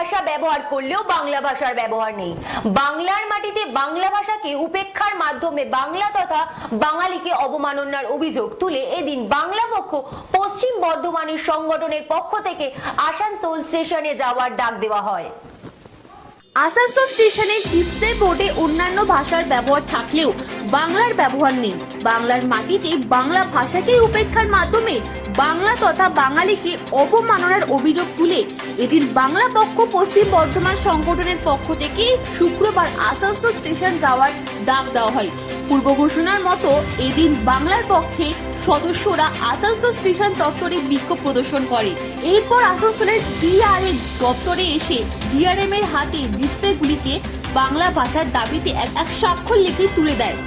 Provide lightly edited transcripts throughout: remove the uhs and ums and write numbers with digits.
ভাষা ব্যবহার করলেও বাংলা ভাষার ব্যবহার নেই। বাংলার মাটিতে বাংলা ভাষাকে উপেক্ষার মাধ্যমে বাংলা তথা বাঙালিকে অবমাননার অভিযোগ তুলে এদিন বাংলা পক্ষ পশ্চিম বর্ধমানের সংগঠনের পক্ষ থেকে আসানসোল স্টেশনে যাওয়ার ডাক দেওয়া হয়। আসানসোল স্টেশনের ডিসপ্লে বোর্ডে অন্যান্য ভাষার ব্যবহার থাকলেও বাংলার ব্যবহার নেই। বাংলার মাটিতে বাংলা ভাষাকে উপেক্ষার মাধ্যমে বাংলা তথা বাঙালিকে অবমাননার অভিযোগ তুলে এদিন বাংলা পক্ষ পশ্চিম বর্ধমান সংগঠনের পক্ষ থেকে শুক্রবার আসানসোল স্টেশন যাওয়ার ডাক দেওয়া হয়। পূর্ব ঘোষণার মতো এদিন বাংলার পক্ষে সদস্যরা আসানসোল স্টেশন চত্বরে বিক্ষোভ প্রদর্শন করে। এরপর আসানসোলের ডিআরএম দপ্তরে এসে ডিআরএম এর হাতে ডিসপ্লেগুলিকে বাংলা ভাষার দাবিতে এক স্বাক্ষর লিপি তুলে দেয়।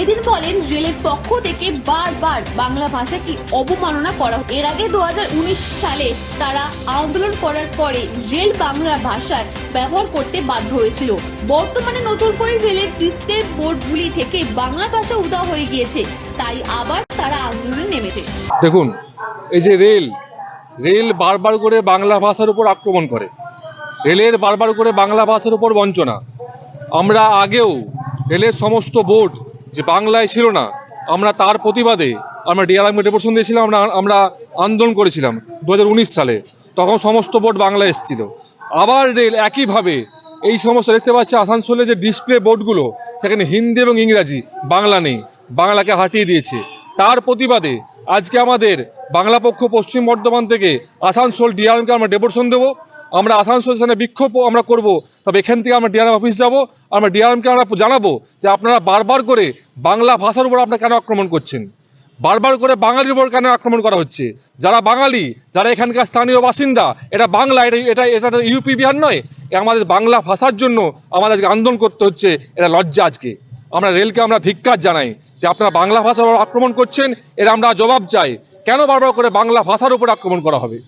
এদিন বলেন রেলের পক্ষ থেকে বারবার বাংলা ভাষাকে অবমাননা করা। এর আগে 2019 সালে তারা আন্দোলন করার পরে রেল বাংলা ভাষার ব্যবহার করতে বাধ্য হয়েছিল। বর্তমানে নতুন করে রেলের ডিসপ্লে বোর্ডগুলি থেকে বাংলা ভাষা উধাও হয়ে গিয়েছে, তাই আবার তারা আন্দোলনে নেমেছে। দেখুন, এই যে রেল বারবার করে বাংলা ভাষার উপর আক্রমণ করে, রেলের বারবার করে বাংলা ভাষার উপর বঞ্চনা। আমরা আগেও রেলের সমস্ত বোর্ড যে বাংলায় ছিল না, আমরা তার প্রতিবাদে আমরা ডিআরএমকে ডেপুটেশন দিয়েছিলাম, আমরা আন্দোলন করেছিলাম 2019 সালে। তখন সমস্ত বোর্ড বাংলা এসেছিল। আবার রেল একইভাবে এই সমস্ত দেখতে পাচ্ছি আসানসোলে যে ডিসপ্লে বোর্ডগুলো, সেখানে হিন্দি এবং ইংরাজি, বাংলা নেই, বাংলাকে হাটিয়ে দিয়েছে। তার প্রতিবাদে আজকে আমাদের বাংলা পক্ষ পশ্চিম বর্ধমান থেকে আসানসোল ডিআরএমকে আমরা ডেপুটেশন দেবো। আমরা আসানসোল স্টেশনে বিক্ষোভ আমরা করব। তবে এখান থেকে আমরা ডিআরএম অফিস যাব, আমরা ডিআরএমকে আমরা জানাবো যে আপনারা বারবার করে বাংলা ভাষার উপর আপনারা কেন আক্রমণ করছেন, বারবার করে বাঙালির উপর কেন আক্রমণ করা হচ্ছে। যারা বাঙালি, যারা এখানকার স্থানীয় বাসিন্দা, এটা বাংলা, এটা ইউপি বিহার নয়। আমাদের বাংলা ভাষার জন্য আমাদের আজকে আন্দোলন করতে হচ্ছে, এটা লজ্জা। আজকে আমরা রেলকে আমরা ধিক্কার জানাই যে আপনারা বাংলা ভাষার উপর আক্রমণ করছেন, এর আমরা জবাব চাই। কেন বারবার করে বাংলা ভাষার উপর আক্রমণ করা হবে?